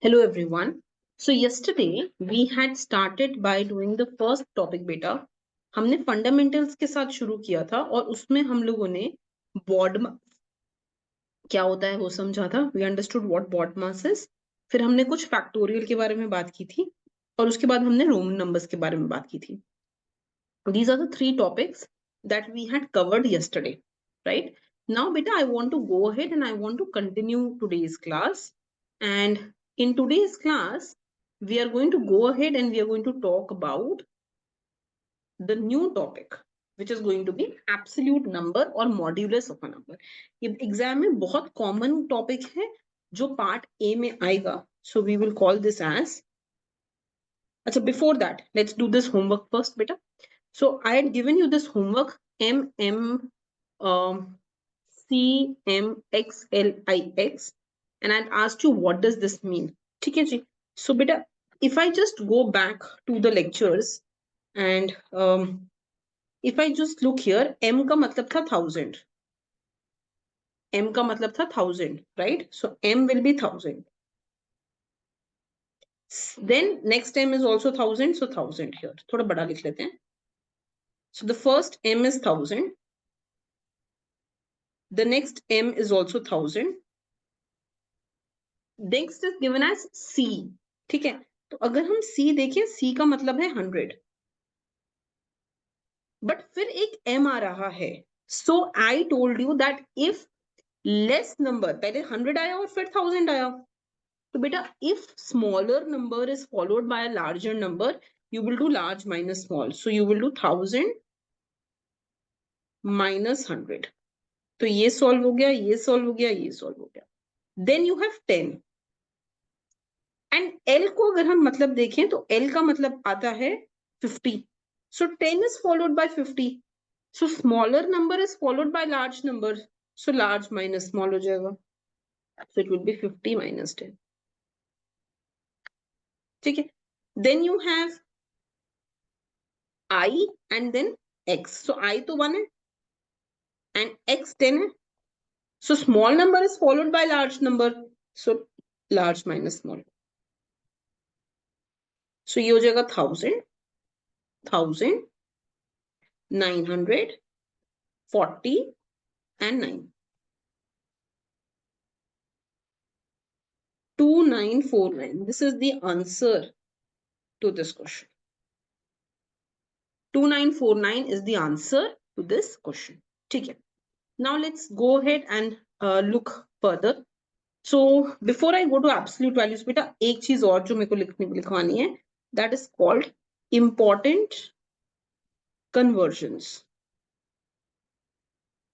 Hello everyone. So yesterday we had started by doing the first topic beta. हमने fundamentals के साथ शुरू किया था और उसमें हम लोगों ने बॉड क्या होता है वो समझा था. We understood what BODMAS is. फिर हमने कुछ फैक्टोरियल के बारे में बात की थी और उसके बाद हमने रोमन नंबर्स के बारे में बात की थी. These are the three topics that we had covered yesterday, right? Now beta, I want to go ahead and I want to continue today's class. And in today's class, we are going to go ahead and we are going to talk about the new topic, which is going to be absolute number or modulus of a number. ये exam में बहुत common topic है जो part A में आएगा. So we will call this as. अच्छा, before that, let's do this homework first, beta. So I had given you this homework CMXLIX and I'd asked you what does this mean. ठीक है जी. So beta, if I just go back to the lectures and if I just look here, M का मतलब था 1000. M का मतलब था 1000, right? So M will be 1000. Then next M is also 1000, so 1000 here. थोड़ा बड़ा लिख लेते हैं. So the first M is 1000. The next M is also 1000. Next is given as C. ठीक है, तो अगर हम C देखें, C का मतलब है 100. बट फिर एक M आ रहा है. So I told you that if less number, पहले 100 आया और फिर 1000 आया, तो बेटा if smaller number is followed by a larger number, you will do large minus small. So you will do 1000 minus 100. तो ये सॉल्व हो गया, ये सॉल्व हो गया, ये सॉल्व हो गया. Then you have 10. And L को अगर हम मतलब देखें तो एल का मतलब आता है 50. So 10 is followed by 50. So smaller number is followed by large number. So large minus small हो जाएगा. So it will be 50 minus 10. ठीक है. Then you have I and then X. So I तो 1 है एंड एक्स 10 है. So small number is followed by large number. So large minus small. So ये हो जाएगा 1000, 900, 40 and 9. 2949. This is the answer to this question. 2949 is the answer to this question. Okay. Now let's go ahead and look further. So before I go to absolute values, beta, एक चीज और जो मेरे को लिखवानी है, that is called important conversions.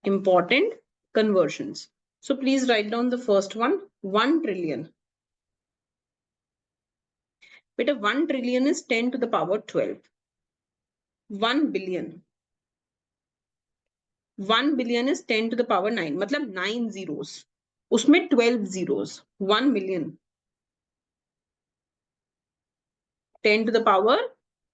Important conversions. So please write down the first one, 1 trillion. Beta, 1 trillion is 10 to the power 12. 1 billion. 1 billion is 10 to the power 9. मतलब 9 zeros. उसमें 12 zeros. 1 million. 10 to the power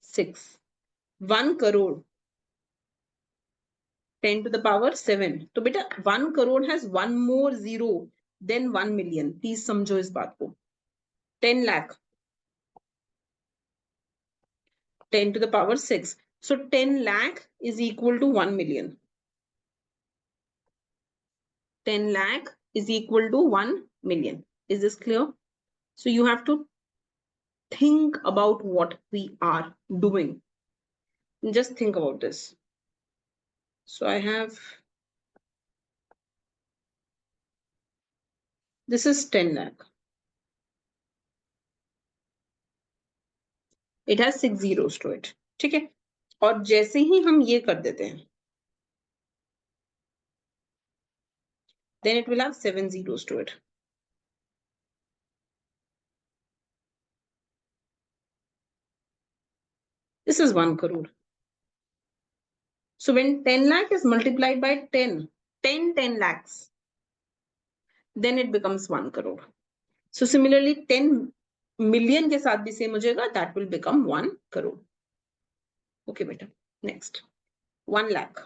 6. 1 crore. 10 to the power 7. तो बेटा 1 crore has one more zero than 1 million. Please समझो इस बात को. 10 lakh. 10 to the power 6. So 10 lakh is equal to 1 million. 10 lakh is equal to 1 million. Is this clear? So you have to think about what we are doing. Just think about this. So I have, this is 10 lakh. It has 6 zeros to it. ठीक है. और जैसे ही हम ये कर देते हैं, then it will have 7 zeros to it. This is 1 crore. So when 10 lakh is multiplied by 10 lakhs, then it becomes 1 crore. So similarly 10 million के साथ भी same हो जाएगा, that will become 1 crore. Okay बेटा, next 1 lakh.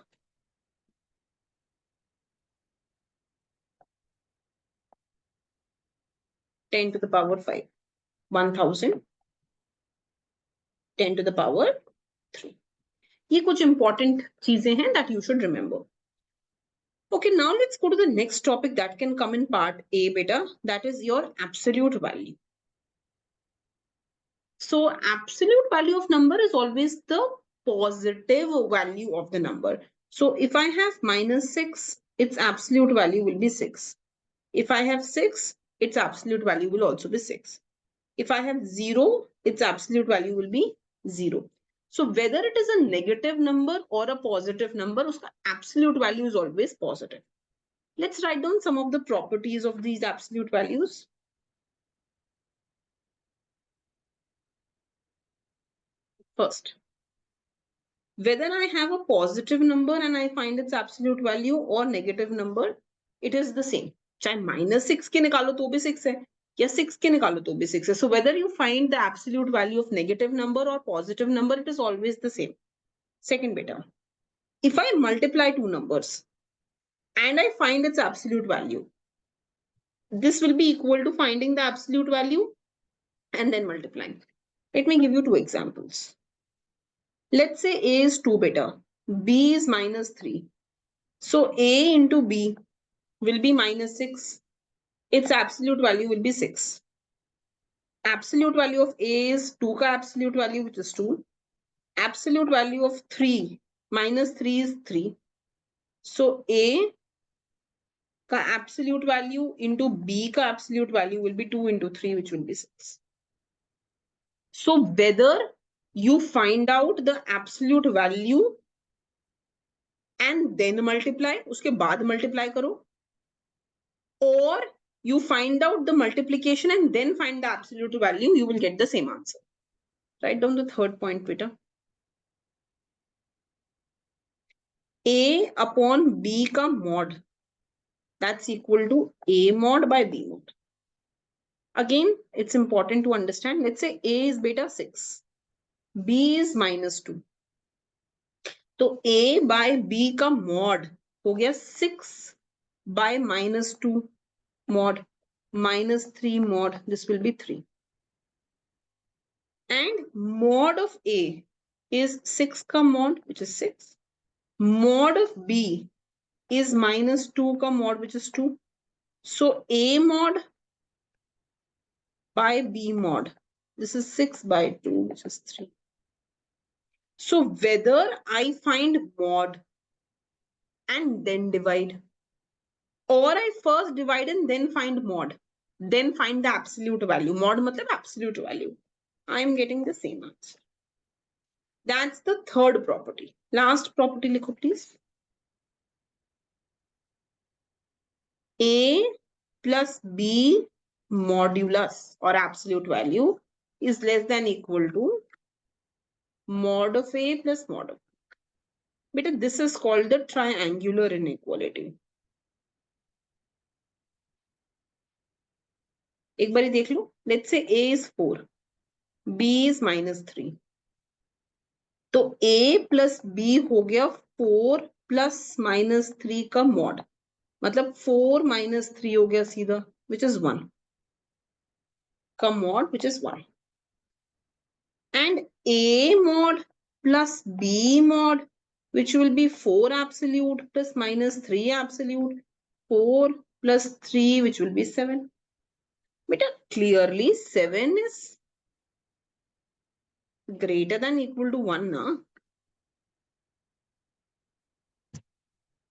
10 to the power 5. 1000, 10 to the power 3. ये कुछ important चीजें हैं that you should remember. Okay, now let's go to the next topic that can come in part A, beta. That is your absolute value. So absolute value of number is always the positive value of the number. So if I have -6, its absolute value will be 6. If I have 6, its absolute value will also be 6. If I have 0, its absolute value will be 0. So whether it is a negative number or a positive number, uska absolute value is always positive. Let's write down some of the properties of these absolute values. First, whether I have a positive number and I find its absolute value or negative number, it is the same. चाहे -6 के निकालो तो भी 6 है, या 6 के निकालो तो भी 6 है. So whether you find the absolute value of negative number or positive number, it is always the same. Second beta, if I multiply two numbers and I find its absolute value, this will be equal to finding the absolute value and then multiplying. Let me give you two examples. Let's say A is 2 beta, B is -3. So A into B will be -6. Its absolute value will be 6. Absolute value of A is 2 ka absolute value, which is 2. Absolute value of 3 -3 is 3. So A ka absolute value into B ka absolute value will be 2 into 3, which will be 6. So whether you find out the absolute value and then multiply, उसके बाद multiply करो, or you find out the multiplication and then find the absolute value, you will get the same answer. Write down the third point, beta. A upon B ka mod, that's equal to A mod by B mod. Again, it's important to understand. Let's say A is beta 6, B is -2. तो A by B का mod हो गया 6 by -2 mod, -3 mod, this will be 3. And mod of A is 6 ka mod, which is 6. Mod of B is -2 ka mod, which is 2. So A mod by B mod, this is 6 by 2, which is 3. So whether I find mod and then divide, or I first divide and then find mod, then find the absolute value. Mod matlab absolute value. I am getting the same answer. That's the third property. Last property likho please. A plus B modulus or absolute value is less than equal to mod of A plus mod of B. But this is called the triangular inequality. एक बारी देख लो. Let's say A is 4, B is -3. तो A plus B हो गया 4 plus -3 का mod. मतलब 4 - 3 हो गया सीधा, which is 1. का mod, which is 1. And A mod plus B mod, which will be 4 absolute plus -3 absolute. 4 plus 3, which will be 7. But clearly 7 is greater than equal to 1, na?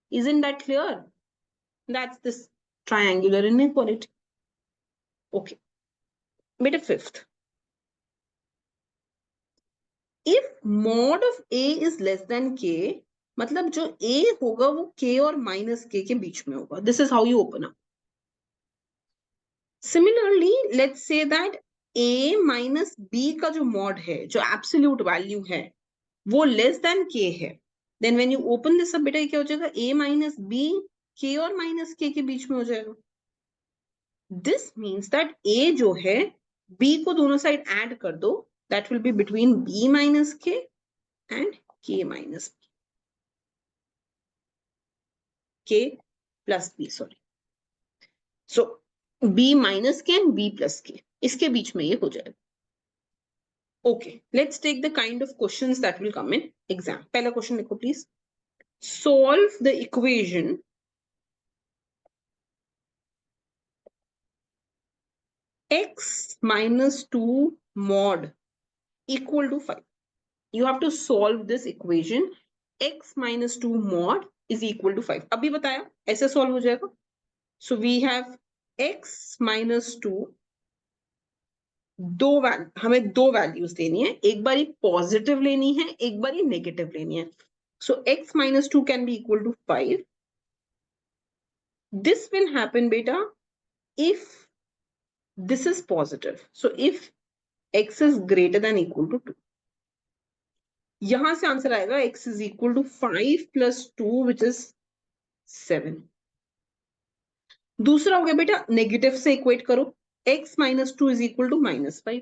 Isn't that clear? That's this triangular inequality. Okay. Beta fifth. If mod of A is less than K, मतलब जो A होगा वो K और -K के बीच में होगा. This is how you open up. Similarly, let's say that A minus B का जो mod है, जो absolute value है, वो less than K है. Then when you open this up, बेटा क्या हो जाएगा? A minus B, K और -K के बीच में हो जाएगा. This means that A जो है, B को दोनों साइड ऐड कर दो. That will be between B minus K and K minus B. K plus B, sorry. So B minus K and B plus K. इसके बीच में ये हो जाएगा. Okay, let's take the kind of questions that will come in exam. पहला question देखो please. Solve the equation x minus 2 mod equal to 5. You have to solve this equation x minus 2 mod is equal to 5. अभी बताया ऐसे solve हो जाएगा. So we have x minus 2, हमें दो values लेनी है. एक बारी पॉजिटिव लेनी है, एक बारी नेगेटिव लेनी है. So x minus 2 can be equal to 5. This will happen beta if this is positive. So if x is greater than equal to 2. यहां से आंसर आएगा x is equal to 5 plus 2 which is 7. दूसरा हो गया बेटा negative से equate करो. x minus 2 is equal to minus 5.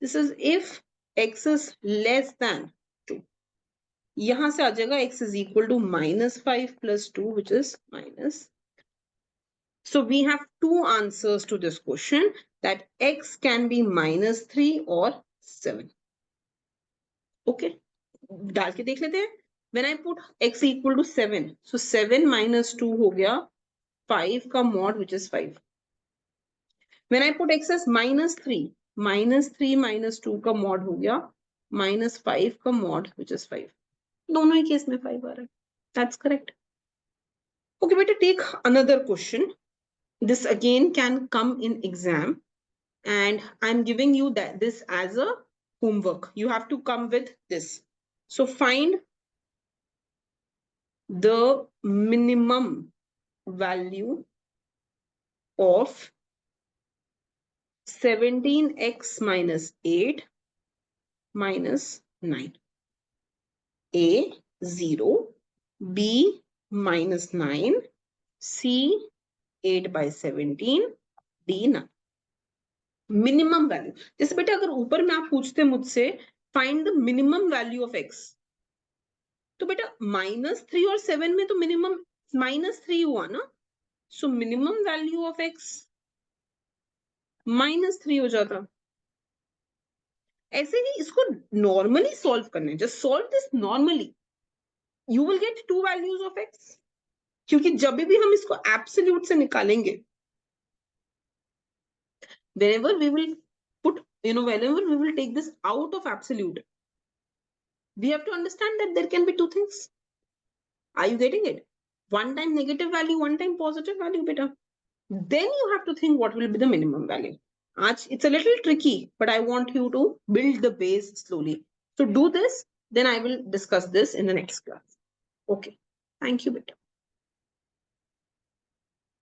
This is if x is less than 2. यहां से आ जाएगा x is equal to minus 5 plus 2 which is minus. So we have two answers to this question, that x can be minus 3 or 7. Okay, डाल के देख लेते हैं. When I put x equal to 7, so 7 minus 2 हो गया 5 का mod which is 5. When I put x as minus 3 minus 2 का mod हो गया minus 5 का mod which is 5. दोनों ही केस में 5 आ रहा है. That's correct. Okay, बेटा take another question. This again can come in exam, and I'm giving you this as a homework. You have to come with this. So find the minimum value of 17x minus 8 minus 9. A 0, B minus 9, C 8 by 17, D 9. Minimum value. जैसे बेटा अगर ऊपर में आप पूछते मुझसे find the minimum value of x, तो बेटा -3 और 7 में तो मिनिमम -3 हुआ ना. So minimum value of x -3 हो जाता. ऐसे ही इसको नॉर्मली सॉल्व करना है. Just solve this normally, you will get to values of x. क्योंकि जब भी हम इसको एब्सोल्यूट से निकालेंगे, whenever we will put, whenever we will take this out of absolute, we have to understand that there can be two things. Are you getting it? One time negative value, one time positive value, beta. Then you have to think what will be the minimum value. It's a little tricky, but I want you to build the base slowly. So do this, then I will discuss this in the next class. Okay. Thank you, beta.